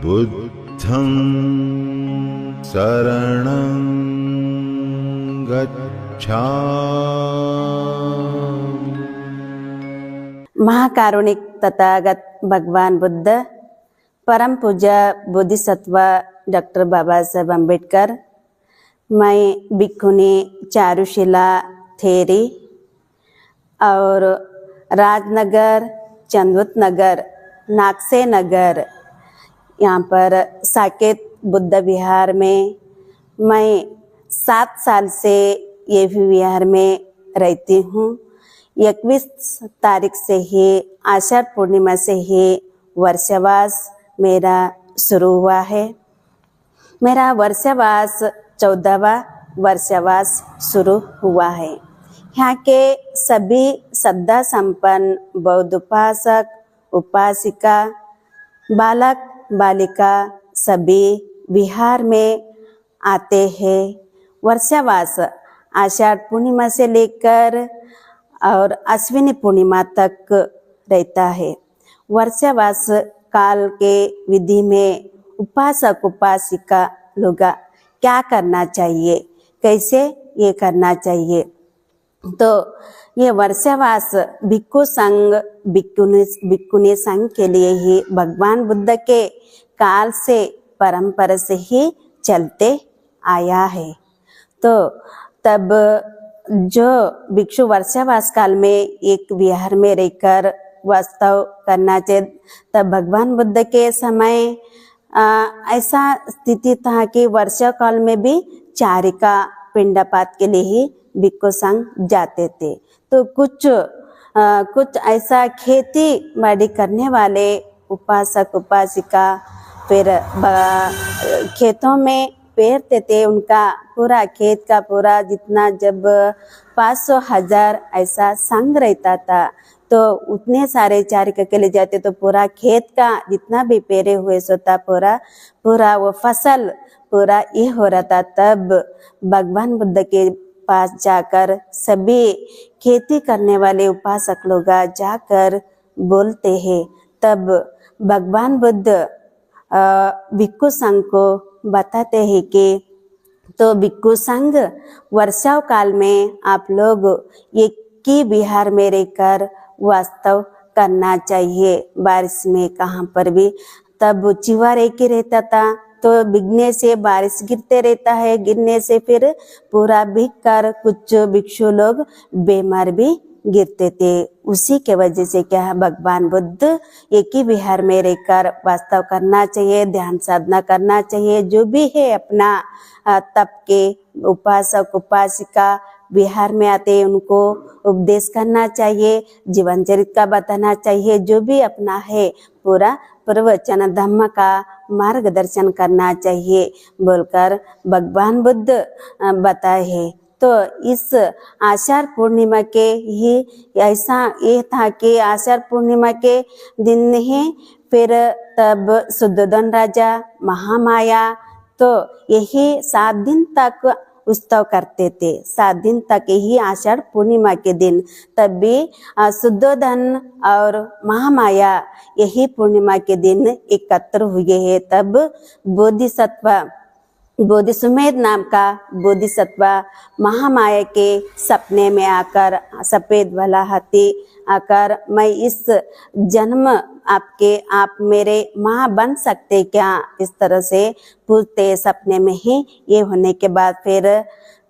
बुद्धं शरणं गच्छामि। महाकारुणिक तथागत भगवान बुद्ध, परम पूज्य बोधिसत्व डॉक्टर बाबा साहेब अम्बेडकर, मैं भिक्षुनी चारुशिला थेरी और राजनगर, चंदुत नगर, नागसे नगर, यहाँ पर साकेत बुद्ध विहार में मैं 7 साल से ये भी विहार में रहती हूँ। 21 तारीख से ही आषाढ़ पूर्णिमा से ही वर्षावास मेरा शुरू हुआ है। मेरा वर्षावास 14वां वर्षावास शुरू हुआ है। यहाँ के सभी श्रद्धा संपन्न बौद्ध उपासक उपासिका बालक बालिका सभी विहार में आते हैं। वर्षावास आषाढ़ पूर्णिमा से लेकर और अश्विनी पूर्णिमा तक रहता है। वर्षावास काल के विधि में उपासक उपासिका लोग क्या करना चाहिए, कैसे ये करना चाहिए, तो ये वर्षावास भिक्षु संघ भिक्षुनी संघ के लिए ही भगवान बुद्ध के काल से परंपरा से ही चलते आया है। तो तब जो भिक्षु वर्षावास काल में एक विहार में रहकर वास्तव करना चाहिए, तब भगवान बुद्ध के समय ऐसा स्थिति था कि वर्षा काल में भी चारिका पिंडपात के लिए ही भिक्षु संघ जाते थे। तो कुछ ऐसा खेती बाड़ी करने वाले उपासक उपासिका फिर खेतों में पेरते थे। उनका पूरा खेत का पूरा जितना जब 500,000 ऐसा संघ रहता था, तो उतने सारे चारिका के लिए जाते, तो पूरा खेत का जितना भी पेरे हुए सोता पूरा वो फसल पूरा ये हो रहा था। तब भगवान बुद्ध के पास जाकर सभी खेती करने वाले उपासक लोग जाकर बोलते हैं। तब भगवान बुद्ध भिक्षु संघ को बताते हैं कि तो भिक्षु संघ वर्षा काल में आप लोग एक ही विहार में रहकर वास्तव करना चाहिए। बारिश में कहाँ पर भी तब चिवर एक ही रहता था, तो भीगने से बारिश गिरते रहता है, गिरने से फिर पूरा भीग कर कुछ भिक्षु लोग बीमार भी गिरते थे। उसी के वजह से क्या है, भगवान बुद्ध एक ही विहार में रहकर वास्तव करना चाहिए, ध्यान साधना करना चाहिए। जो भी है अपना तप के उपासक उपासिका विहार में आते हैं, उनको उपदेश करना चाहिए, जीवन चरित्र का बताना चाहिए। जो भी अपना है पूरा प्रवचन धम्म का मार्गदर्शन करना चाहिए बोलकर भगवान बुद्ध बताए हैं। तो इस आषाढ़ पूर्णिमा के ही ऐसा ये था कि आषाढ़ पूर्णिमा के दिन ही फिर तब शुद्धोधन राजा महामाया तो यही 7 दिन तक उत्सव करते थे। 7 दिन तक ही आषाढ़ पूर्णिमा के दिन तब भी शुद्धोधन और महामाया यही पूर्णिमा के दिन एकत्र हुए हैं। तब बोधिसुमेध नाम का बोधिसत्व महामाया के सपने में आकर सफेद वाला हाथी आकर, मैं इस जन्म आप मेरे माँ बन सकते क्या, इस तरह से पूछते सपने में ही। ये होने के बाद फिर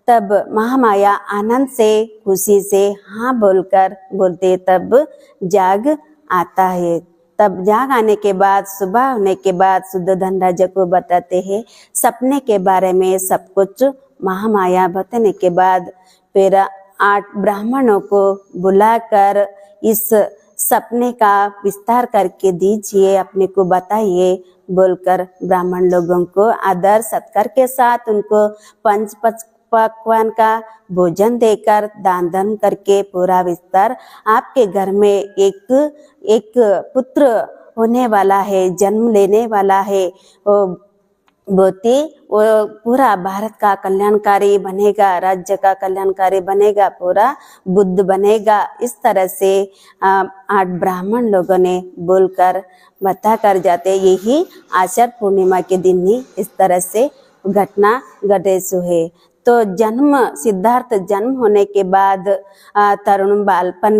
तब महामाया आनंद से खुशी से हाँ बोलते तब जाग आता है। तब जाग आने के बाद सुबह होने के बाद शुद्धोधन राजा को बताते हैं सपने के बारे में सब कुछ। महामाया बताने के बाद फिर 8 ब्राह्मणों को बुलाकर इस सपने का विस्तार करके दीजिए, अपने को बताइए बोलकर ब्राह्मण लोगों को आदर सत्कार के साथ उनको पंच पकवान का भोजन देकर दान धर्म करके पूरा विस्तार, आपके घर में एक पुत्र होने वाला है, जन्म लेने वाला है, बोती वो पूरा भारत का कल्याणकारी बनेगा, राज्य का कल्याणकारी बनेगा, पूरा बुद्ध बनेगा। इस तरह से 8 ब्राह्मण लोगों ने बोलकर बता कर जाते। यही आषाढ़ पूर्णिमा के दिन ही इस तरह से घटना घटे सो है। तो जन्म सिद्धार्थ जन्म होने के बाद तरुणपन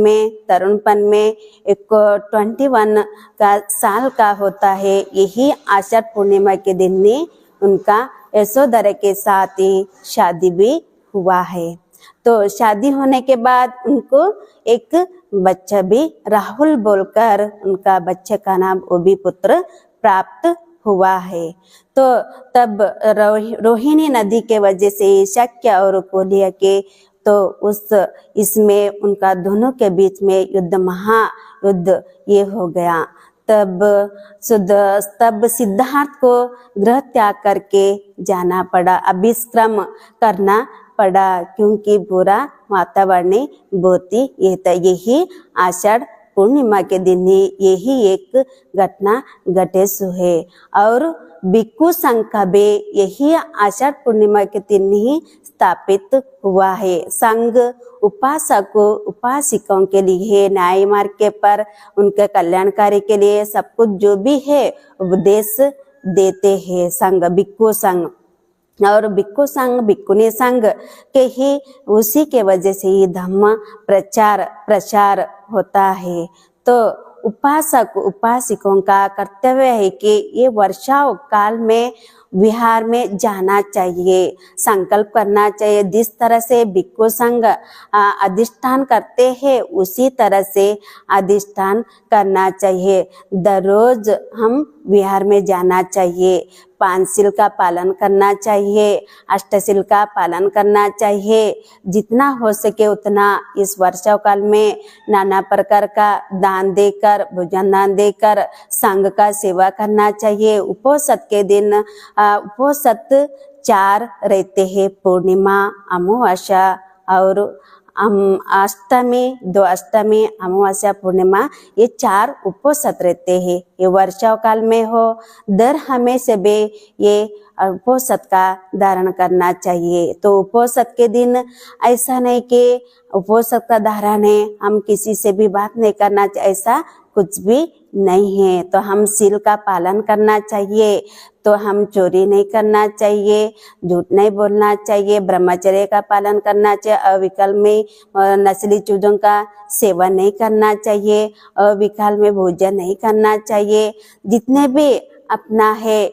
में एक 21 का साल का होता है। यही आषाढ़ पूर्णिमा के दिन ही उनका यशोधरा के साथ ही शादी भी हुआ है। तो शादी होने के बाद उनको एक बच्चा भी राहुल बोलकर उनका बच्चे का नाम वो भी पुत्र प्राप्त हुआ है। तो तब रोहिणी नदी के वजह से शक्य और कोलिया के तो इसमें उनका दोनों के बीच में युद्ध महायुद्ध ये हो गया। तब सिद्धार्थ को गृह त्याग करके जाना पड़ा, अभिश्रम करना पड़ा, क्योंकि पूरा वातावरण बहुत ही यही आषाढ़ पूर्णिमा के दिन ही यही एक घटना घटे सो है। और भिक्खु संघ का भी यही आषाढ़ पूर्णिमा के दिन ही स्थापित हुआ है। संघ उपासकों के लिए न्याय मार्ग के पर उनके कल्याणकारी के लिए सब कुछ जो भी है उपदेश देते हैं संघ, भिक्खु संघ। और भिक्खु संघ भिक्खुनी संघ के ही उसी के वजह से ही धम्म प्रचार होता है। तो उपासकों का कर्तव्य है कि ये वर्षा काल में विहार में जाना चाहिए, संकल्प करना चाहिए। जिस तरह से भिक्खु संघ अधिष्ठान करते हैं उसी तरह से अधिष्ठान करना चाहिए। दररोज हम विहार में जाना चाहिए, पांचशील का पालन करना चाहिए, अष्टशील का पालन करना चाहिए। जितना हो सके उतना इस वर्षा काल में नाना प्रकार का दान देकर, भोजन दान देकर संघ का सेवा करना चाहिए। उपोषद के दिन उपोषद 4 रहते हैं, पूर्णिमा, अमावस्या और अष्टमी अमावस्या पूर्णिमा, ये 4 उपोषद रहते हैं। ये वर्षा काल में हो दर हमें से भी ये उपोषद का धारण करना चाहिए। तो उपोषद के दिन ऐसा नहीं कि उपोषद का धारण है हम किसी से भी बात नहीं करना चाहिए, ऐसा कुछ भी नहीं है। तो हम शील का पालन करना चाहिए, तो हम चोरी नहीं करना चाहिए, झूठ नहीं बोलना चाहिए, ब्रह्मचर्य का पालन करना चाहिए, अविकल में नस्ली चीजों का सेवन नहीं करना चाहिए, अविकल में भोजन नहीं करना चाहिए। जितने भी अपना है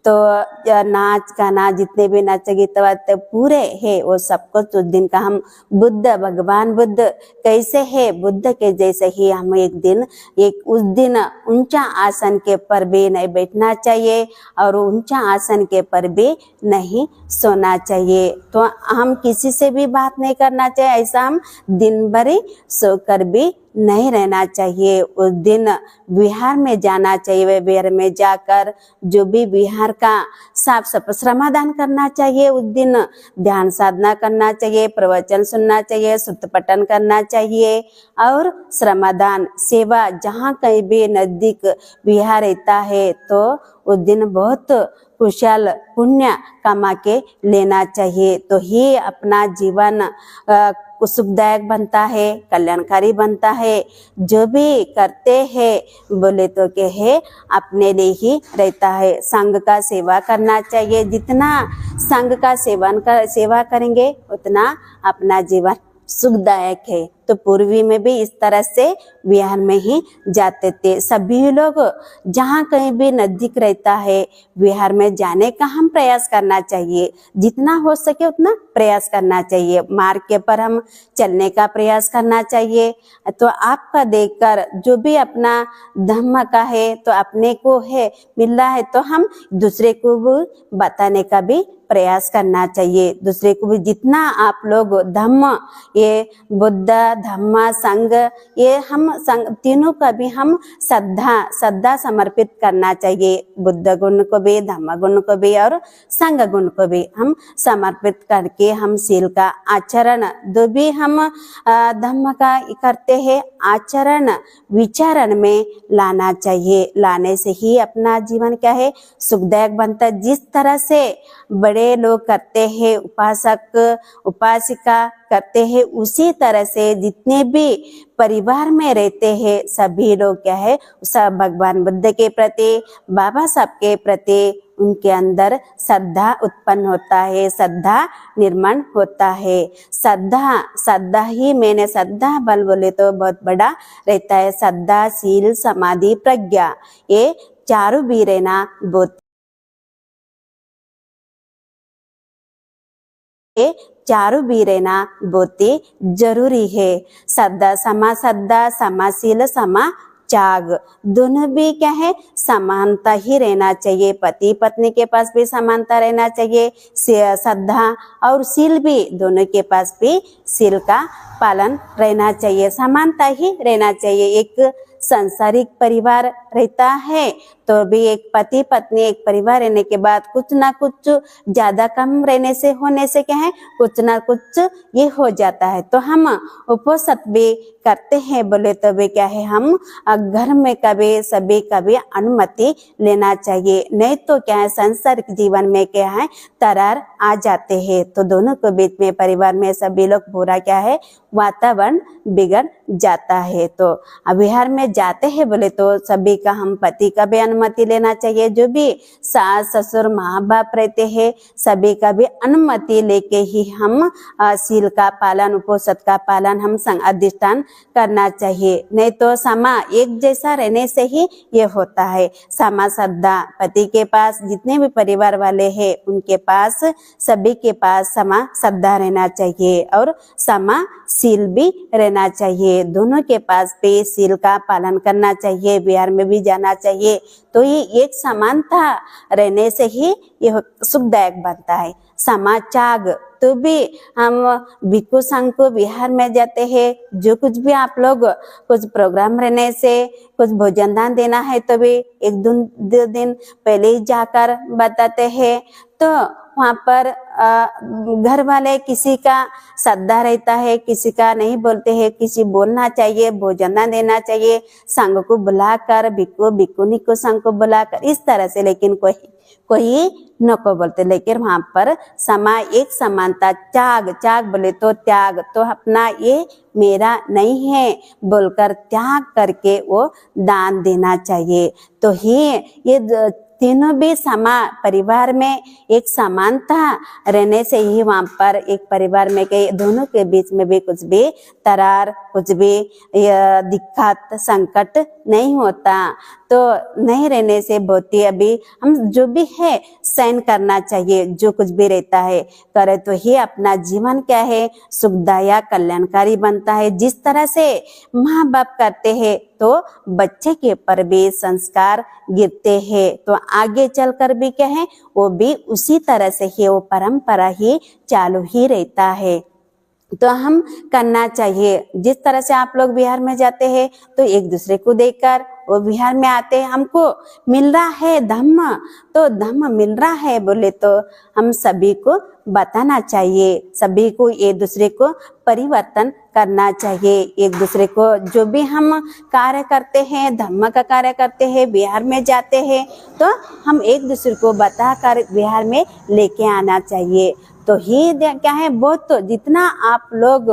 तो नाच गाना जितने भी नाच गीत तो पूरे है वो सबको उस दिन का हम भगवान बुद्ध कैसे है, बुद्ध के जैसे ही हम उस दिन ऊंचा आसन के पर भी नहीं बैठना चाहिए और ऊंचा आसन के पर भी नहीं सोना चाहिए। तो हम किसी से भी बात नहीं करना चाहिए, ऐसा हम दिन भर सोकर भी नहीं रहना चाहिए। उस दिन विहार में जाना चाहिए, विहार में जाकर जो भी विहार का साफ सफाई श्रमदान करना चाहिए। उस दिन ध्यान साधना करना चाहिए, प्रवचन सुनना चाहिए, सुत्त पठन करना चाहिए और श्रमदान सेवा जहाँ कहीं भी नजदीक विहार रहता है तो उस दिन बहुत कुशल पुण्य कमा के लेना चाहिए। तो ही अपना जीवन सुखदायक बनता है, कल्याणकारी बनता है। जो भी करते हैं बोले तो के है अपने लिए ही रहता है। संघ का सेवा करना चाहिए, जितना संघ का सेवा करेंगे उतना अपना जीवन सुखदायक है। तो पूर्वी में भी इस तरह से विहार में ही जाते थे। सभी लोग जहाँ कहीं भी नजदीक रहता है विहार में जाने का हम प्रयास करना चाहिए, जितना हो सके उतना प्रयास करना चाहिए। मार्ग के पर हम चलने का प्रयास करना चाहिए। तो आपका देखकर जो भी अपना धर्म का है तो अपने को है मिल रहा है तो हम दूसरे को भी बताने का भी प्रयास करना चाहिए। दूसरे को भी जितना आप लोग धम्म ये बुद्ध धम्म संग, ये हम तीनों का भी हम श्रद्धा समर्पित करना चाहिए। बुद्ध गुण को भी, धम्म गुण को भी और संग गुण को भी हम समर्पित करके हम शील का आचरण जो भी हम धम्म का करते हैं आचरण विचारण में लाना चाहिए। लाने से ही अपना जीवन क्या है सुखदायक बनता है। जिस तरह से बड़े लोग करते हैं, उपासक उपासिका करते हैं, उसी तरह से जितने भी परिवार में रहते हैं सभी लोग क्या है सब भगवान बुद्ध के प्रति, बाबा साहब के प्रति उनके अंदर श्रद्धा उत्पन्न होता है, श्रद्धा निर्माण होता है। श्रद्धा ही मैंने श्रद्धा बल बोले तो बहुत बड़ा रहता है। श्रद्धा, शील, समाधि, प्रज्ञा, ये चारों भी रहना बहुत चारों भी रहना बहुत ही जरूरी है। श्रद्धा, समाशील, समा त्याग, दोनों भी क्या है समानता ही रहना चाहिए। पति पत्नी के पास भी समानता रहना चाहिए। श्रद्धा और शील भी दोनों के पास भी शील का पालन रहना चाहिए, समानता ही रहना चाहिए। एक सांसारिक परिवार रहता है तो भी एक पति पत्नी एक परिवार रहने के बाद कुछ ना कुछ ज्यादा कम रहने से होने से क्या है कुछ ना कुछ ये हो जाता है। तो हम उपवास भी करते हैं बोले तो भी क्या है हम घर में कभी सभी कभी अनुमति लेना चाहिए, नहीं तो क्या है सांसारिक जीवन में क्या है दरार आ जाते हैं। तो दोनों के बीच में परिवार में सभी लोग पूरा क्या है वातावरण बिगड़ जाता है। तो विहार में जाते हैं बोले तो सभी का हम पति का भी अनुमति लेना चाहिए। जो भी सास ससुर माँ बाप रहते हैं सभी का भी अनुमति लेके ही हम शील का पालन उपवास का पालन हम अधिष्ठान करना चाहिए। नहीं तो समा एक जैसा रहने से ही ये होता है। समा श्रद्धा पति के पास जितने भी परिवार वाले हैं उनके पास सभी के पास समा श्रद्धा रहना चाहिए और समा शील भी रहना चाहिए। दोनों के पास भी शील का पालन करना चाहिए, विहार में भी जाना चाहिए। तो ये एक समानता रहने से ही ये सुखदायक बनता है। समाचाग तो भी हम भिक्षु संघ को बिहार में जाते हैं, जो कुछ भी आप लोग कुछ प्रोग्राम रहने से कुछ भोजन दान देना है तो भी एक दो दिन पहले ही जाकर बताते हैं। तो वहाँ पर घर वाले किसी का श्रद्धा रहता है किसी का नहीं बोलते हैं, किसी बोलना चाहिए भोजन दान देना चाहिए, संघ को बुलाकर भिक्षु भिक्षुनी को संघ को बुलाकर इस तरह से, लेकिन कोई न को बोलते। लेकिन वहां पर समा एक समानता त्याग बोले तो त्याग तो अपना ये मेरा नहीं है बोलकर त्याग करके वो दान देना चाहिए। तो ही ये तीनों भी समा परिवार में एक समानता रहने से ही वहां पर एक परिवार में के दोनों के बीच में भी कुछ भी तरार कुछ भी दिक्कत संकट नहीं होता। तो नहीं रहने से बहुत ही अभी हम जो भी है सहन करना चाहिए, जो कुछ भी रहता है करे तो ही अपना जीवन क्या है सुखदायक कल्याणकारी बनता है। जिस तरह से माँ बाप करते हैं तो बच्चे के ऊपर भी संस्कार गिरते हैं, तो आगे चलकर भी क्या है वो भी उसी तरह से ही वो परंपरा ही चालू ही रहता है। तो हम करना चाहिए। जिस तरह से आप लोग बिहार में जाते हैं तो एक दूसरे को देखकर वो बिहार में आते हैं, हमको मिल रहा है धम्म, तो धम्म मिल रहा है बोले तो हम सभी को बताना चाहिए, सभी को एक दूसरे को परिवर्तन करना चाहिए। एक दूसरे को जो भी हम कार्य करते हैं धम्म का कार्य करते हैं बिहार में जाते हैं तो हम एक दूसरे को बताकर बिहार में लेके आना चाहिए। तो ही क्या है बहुत तो जितना आप लोग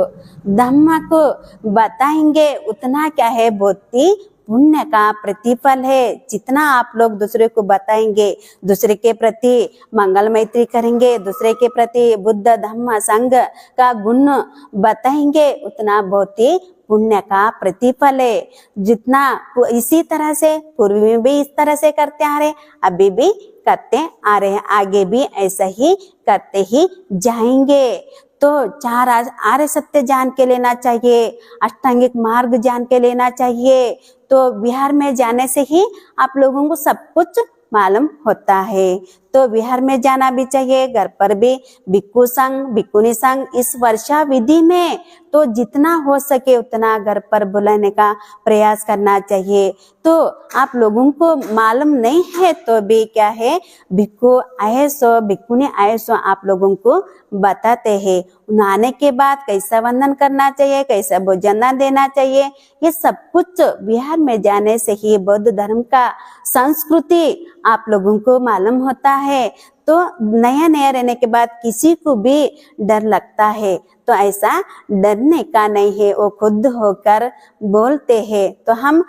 धम्म को बताएंगे उतना क्या है बहुत ही पुण्य का प्रतिफल है। जितना आप लोग दूसरे को बताएंगे, दूसरे के प्रति मंगल मैत्री करेंगे, दूसरे के प्रति बुद्ध धम्म संघ का गुण बताएंगे उतना बहुत ही पुण्य का प्रतिफल है। जितना इसी तरह से पूर्व में भी इस तरह से करते आ रहे, अभी भी करते आ रहे हैं, आगे भी ऐसा ही करते ही जाएंगे। तो चार आर्य सत्य जान के लेना चाहिए, अष्टांगिक मार्ग जान के लेना चाहिए। तो बिहार में जाने से ही आप लोगों को सब कुछ मालूम होता है। तो विहार में जाना भी चाहिए। घर पर भी भिक्खु संघ भिक्खुनी संघ इस वर्षा विधि में तो जितना हो सके उतना घर पर बुलाने का प्रयास करना चाहिए। तो आप लोगों को मालूम नहीं है तो भी क्या है, भिक्खु आए सो भिक्खुनी आए सो आप लोगों को बताते हैं। नहाने के बाद कैसा वंदन करना चाहिए, कैसा भोजन देना चाहिए, ये सब कुछ बिहार में जाने से ही बौद्ध धर्म का संस्कृति आप लोगों को मालूम होता है। तो नया नया रहने के बाद किसी को भी डर लगता है, तो ऐसा डरने का नहीं है, वो खुद होकर बोलते हैं तो हम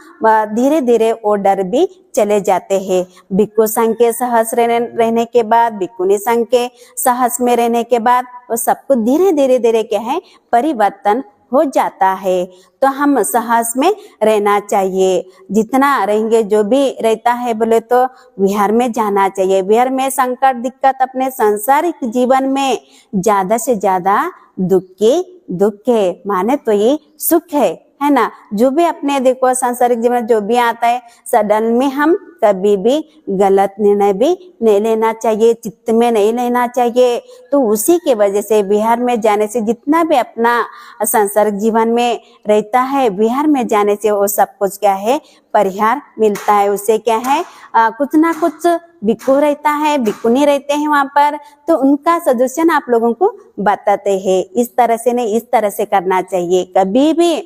धीरे धीरे वो डर भी चले जाते हैं। भिक्खु संघ के सहस रहने के बाद, भिक्खुनी संघ के सहस में रहने के बाद वो सबको धीरे धीरे धीरे क्या है परिवर्तन हो जाता है। तो हम साहस में रहना चाहिए, जितना रहेंगे जो भी रहता है बोले तो विहार में जाना चाहिए। विहार में संकट दिक्कत अपने सांसारिक जीवन में ज्यादा से ज्यादा दुख है माने तो ये सुख है ना। जो भी अपने देखो सांसारिक जीवन जो भी आता है सडन में हम कभी भी गलत निर्णय भी नहीं लेना चाहिए, चित्त में नहीं लेना चाहिए। तो उसी के वजह से बिहार में जाने से जितना भी अपना सांसारिक जीवन में रहता है बिहार में जाने से वो सब कुछ क्या है परिहार मिलता है। उससे क्या है कुछ ना कुछ भिक्खु रहता है, भिक्खुनी रहते हैं वहां पर, तो उनका सजेशन आप लोगों को बताते हैं। इस तरह से नहीं, इस तरह से करना चाहिए। कभी भी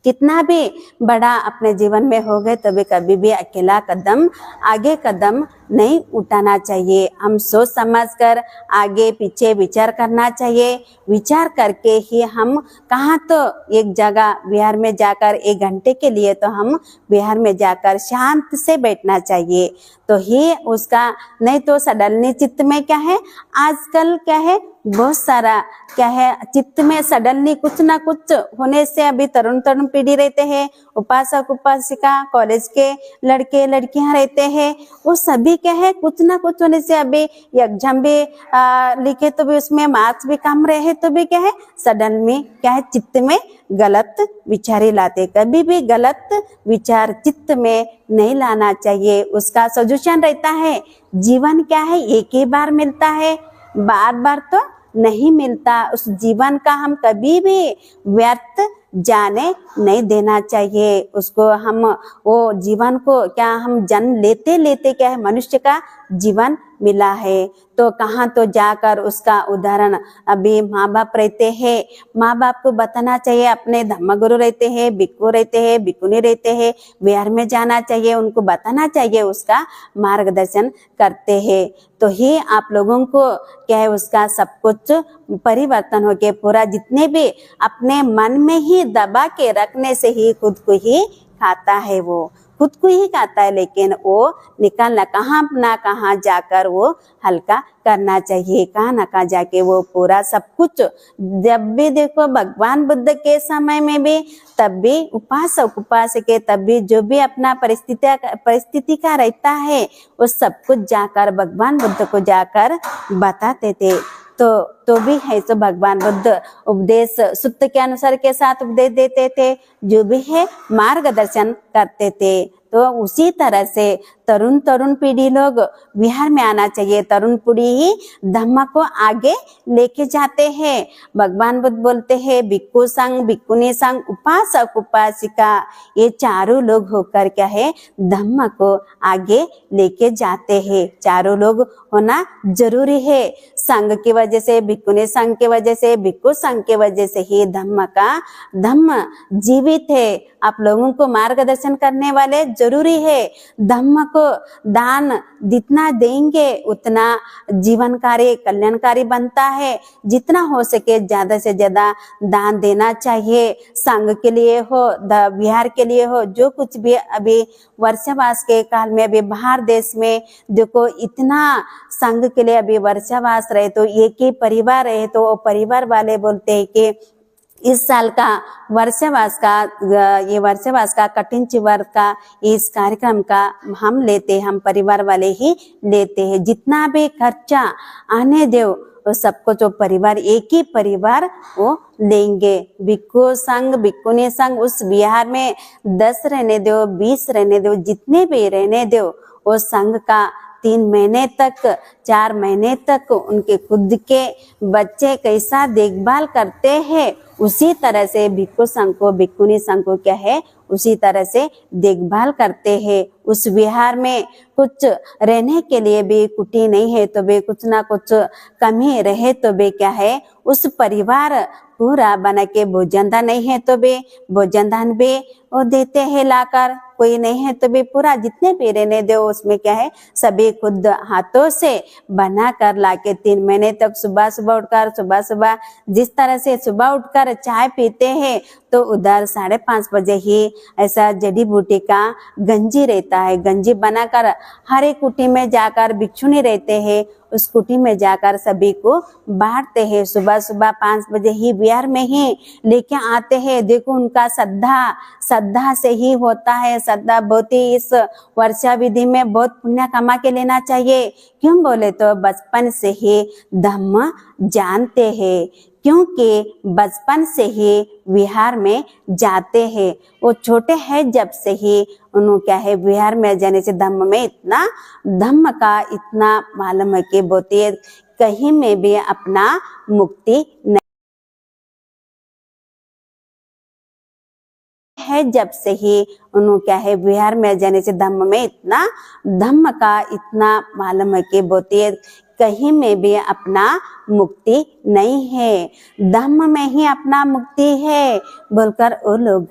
कितना भी बड़ा अपने जीवन में हो गए तभी कभी भी अकेला आगे कदम नहीं उठाना चाहिए। हम सोच समझ कर आगे पीछे विचार करना चाहिए। विचार करके ही हम कहाँ तो एक जगह बिहार में जाकर 1 घंटे के लिए तो हम बिहार में जाकर शांत से बैठना चाहिए। तो ही उसका नहीं तो सडनली चित्त में क्या है आजकल क्या है बहुत सारा क्या है चित्त में सडनली कुछ ना कुछ होने से अभी तरुण पीढ़ी रहते हैं, उपासक उपासिका कॉलेज के लड़के लड़कियां रहते हैं, वो सभी क्या है कुछ ना कुछ होने से अभी एग्जाम भी लिखे तो भी उसमें मार्क्स भी कम रहे तो भी क्या है सडन में क्या है चित्त में गलत विचार लाते। कभी भी गलत विचार चित्त में नहीं लाना चाहिए। उसका सॉल्यूशन रहता है जीवन क्या है एक ही बार मिलता है, बार बार तो नहीं मिलता। उस जीवन का हम कभी भी व्यर्थ जाने नहीं देना चाहिए। उसको हम वो जीवन को क्या हम जन्म लेते लेते क्या है मनुष्य का जीवन मिला है, तो कहाँ तो जाकर उसका उदाहरण अभी माँ बाप रहते हैं, माँ बाप को बताना चाहिए। अपने धर्मगुरु रहते हैं, भिक्खु रहते हैं, भिक्खुनी रहते हैं, बिहार में जाना चाहिए, उनको बताना चाहिए, उसका मार्गदर्शन करते हैं। तो ही आप लोगों को क्या है उसका सब कुछ परिवर्तन हो के पूरा जितने भी अपने मन में ही दबा के रखने से ही खुद को ही खाता है, वो खुद को ही खाता है, लेकिन वो निकालना कहाँ ना कहाँ जाकर वो हल्का करना चाहिए, कहाँ ना कहाँ जाके वो पूरा सब कुछ। जब भी देखो भगवान बुद्ध के समय में भी तब भी उपासक उपासके तब भी जो भी अपना परिस्थिति का रहता है वो सब कुछ जाकर भगवान बुद्ध को जाकर बताते थे। तो भी है तो भगवान बुद्ध उपदेश सूत्र के अनुसार के साथ उपदेश देते थे, जो भी है मार्गदर्शन करते थे। तो उसी तरह से तरुण पीढ़ी लोग बिहार में आना चाहिए। तरुण पीढ़ी ही धम्म को आगे लेके जाते हैं। भगवान बुद्ध बोलते हैं भिक्खु संघ भिक्खुनी संघ उपासक उपासिका ये चारों लोग होकर क्या है धम्म को आगे लेके जाते हैं। चारों लोग होना जरूरी है। संघ की वजह से भिक्खुनी संघ की वजह से भिक्खु संघ की वजह से ही धम्म जीवित है। आप लोगों को मार्गदर्शन करने वाले जरूरी है। धम्म को दान जितना देंगे उतना जीवनकारी कल्याणकारी बनता है। जितना हो सके ज्यादा से ज्यादा दान देना चाहिए। संघ के लिए हो बिहार के लिए हो जो कुछ भी अभी वर्षावास के काल में अभी बाहर देश में देखो इतना संघ के लिए अभी वर्षावास रहे तो एक ही परिवार रहे तो वो परिवार वाले बोलते हैं कि इस साल का वर्षावास का कठिन चिवर का इस कार्यक्रम का हम लेते, हम परिवार वाले ही लेते हैं। जितना भी खर्चा आने दो वो सबको जो परिवार एक ही परिवार वो लेंगे। भिक्खु संघ भिक्खुनी संघ उस बिहार में 10 रहने दो 20 रहने दो जितने भी रहने दो वो संघ का 3 महीने तक 4 महीने तक उनके खुद के बच्चे कैसा देखभाल करते हैं, उसी तरह से भिक्षु संघ को, भिक्षुनी संघ को क्या है, उसी तरह से देखभाल करते हैं। उस विहार में कुछ रहने के लिए भी कुटी नहीं है तो भी कुछ ना कुछ कमी रहे तो भी क्या है, उस परिवार पूरा बना के भोजन दान नहीं है तो भी भोजन दान भी वो देते हैं लाकर, कोई नहीं है तो भी पूरा जितने भी रहने दो उसमें क्या है, सभी खुद हाथों से बना कर लाके 3 महीने तक सुबह सुबह उठकर, सुबह सुबह जिस तरह से सुबह उठकर चाय पीते हैं तो उधर 5:30 बजे ही ऐसा जड़ी बूटी का गंजी रहता है, गंजी बनाकर हर एक कुटी में जाकर भिक्षुनी रहते हैं, उस कुटी में जाकर सभी को बांटते हैं। सुबह सुबह 5 बजे ही बिहार में ही लेके आते हैं। देखो उनका श्रद्धा से ही होता है। श्रद्धा बहुत ही इस वर्षा विधि में बहुत पुण्य कमा के लेना चाहिए। क्यों बोले तो बचपन से ही धम्म जानते हैं, क्योंकि बचपन से ही विहार में जाते हैं। वो छोटे हैं जब से ही उन्होंने क्या है, विहार में जाने से धम्म का इतना मालूम है कि बोलते कहीं में भी अपना मुक्ति नहीं है। जब से ही उन्होंने क्या है, विहार में जाने से धम्म का इतना मालूम है कि बोलते कहीं में भी अपना मुक्ति नहीं है, धम्म में ही अपना मुक्ति है बोलकर वो लोग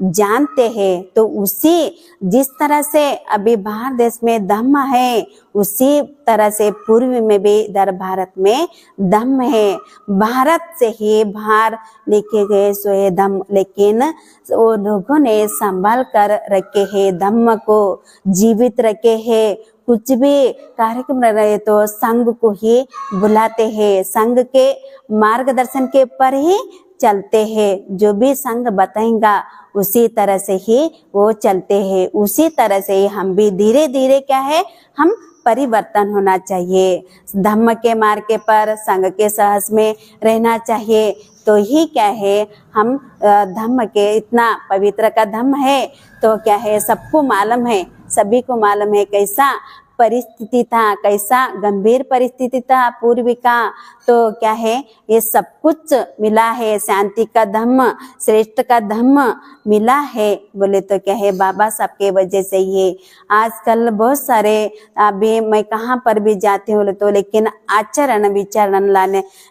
जानते हैं। तो उसी जिस तरह से अभी बाहर देश में धम्म है, उसी तरह से पूर्व में भी इधर भारत में धम्म है। भारत से ही बाहर लेके गए सो ये धम्म, लेकिन वो लोगों ने संभाल कर रखे हैं, धम्म को जीवित रखे हैं। कुछ भी कार्यक्रम रहे तो संघ को ही बुलाते हैं, संघ के मार्गदर्शन के पर ही चलते हैं। जो भी संघ बताएगा उसी तरह से ही वो चलते हैं। उसी तरह से ही हम भी धीरे धीरे क्या है, हम परिवर्तन होना चाहिए। धम्म के मार्ग के पर संघ के सहस में रहना चाहिए, तो ही क्या है, हम धम्म के इतना पवित्र का धम्म है तो क्या है, सबको मालूम है, सभी को मालूम है कैसा परिस्थिति था, कैसा गंभीर परिस्थिति था पूर्व का। तो क्या है, ये सब कुछ मिला है, शांति का धम्म, श्रेष्ठ का धम्म मिला है बोले तो क्या है, बाबा साहब के वजह से ये आजकल बहुत सारे अभी मैं कहाँ पर भी जाती हूँ तो, लेकिन आचरण विचरण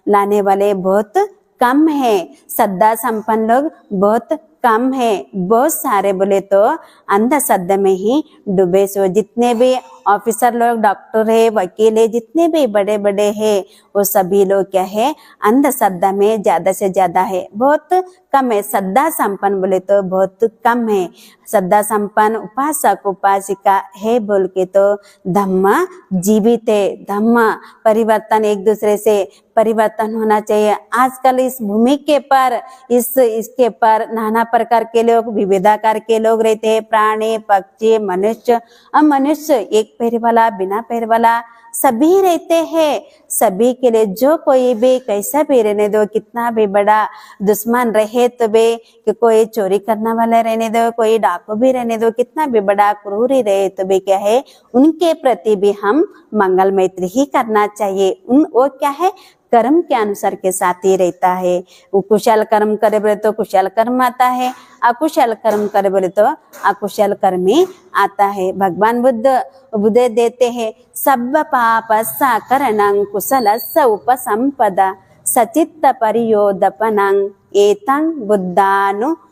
लाने वाले बहुत कम है। श्रद्धा संपन्न लोग बहुत कम है। बहुत सारे बोले तो अंधश्रद्धा में ही डूबे सो। जितने भी ऑफिसर लोग, डॉक्टर है, वकील है, जितने भी बड़े बड़े हैं, वो सभी लोग क्या है, अंधश्रद्धा में ज्यादा से ज्यादा है, बहुत कम है। श्रद्धा संपन्न बोले तो बहुत कम है। श्रद्धा संपन्न उपासक उपासिका है बोल के तो धम्म जीवित है। धम्म परिवर्तन, एक दूसरे से परिवर्तन होना चाहिए। आजकल इस भूमि के पर इसके पर नाना प्रकार के लोग, विविधाकार के लोग रहते हैं, प्राणी, पक्षी, मनुष्य, अमनुष्य, एक पैर वाला, बिना पैर वाला, सभी रहते हैं। सभी के लिए जो कोई भी कैसा भी रहने दो, कितना भी बड़ा दुश्मन रहे तो भी, कि कोई चोरी करने वाला रहने दो, कोई डाकू भी रहने दो, कितना भी बड़ा क्रूरी रहे तो भी क्या है, उनके प्रति भी हम मंगल मैत्री ही करना चाहिए। वो क्या है, कर्म के अनुसार के साथ ही रहता है। वो कुशल कर्म करे बोले तो कुशल कर्म आता है, अकुशल कर्म करे बोले तो अकुशल कर्म ही आता है। भगवान बुद्ध उपदेश देते हैं, सब पाप साकरणं कुशलस्य उपसंपदा सचित्त परियोदपनं एतं बुद्धानुशासनं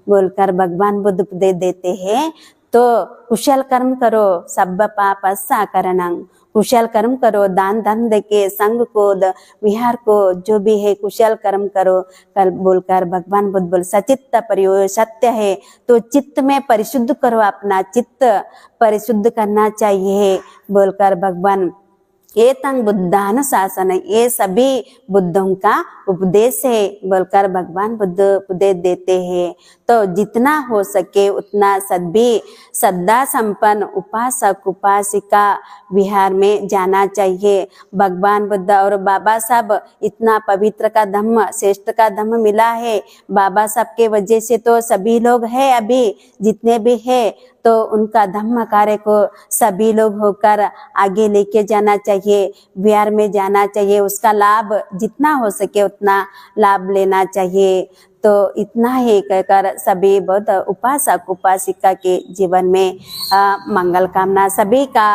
बोलकर भगवान बुद्ध उपदेश देते हैं। तो कुशल कर्म करो, सब पाप साकरणं, कुशल कर्म करो, दान धर्म देके संघ को, विहार को, जो भी है कुशल कर्म करो। कल बोलकर भगवान बुद्ध बोल, सचित्त परियो, सत्य है तो चित्त में परिशुद्ध करो, अपना चित्त परिशुद्ध करना चाहिए बोलकर भगवान एतं बुद्धानुशासन, ये सभी बुद्धों का उपदेश है बोलकर भगवान बुद्ध उपदेश देते हैं। तो जितना हो सके उतना सभी श्रद्धा संपन्न उपासक उपासिका विहार में जाना चाहिए। भगवान बुद्ध और बाबा साहब इतना पवित्र का धम्म, श्रेष्ठ का धम्म मिला है। बाबा साहब के वजह से तो सभी लोग हैं, अभी जितने भी है तो उनका धम्म कार्य को सभी लोग होकर आगे लेके जाना चाहिए, बिहार में जाना चाहिए, उसका लाभ जितना हो सके उतना लाभ लेना चाहिए। तो इतना ही कहकर सभी बहुत उपासक उपासिका के जीवन में मंगल कामना सभी का।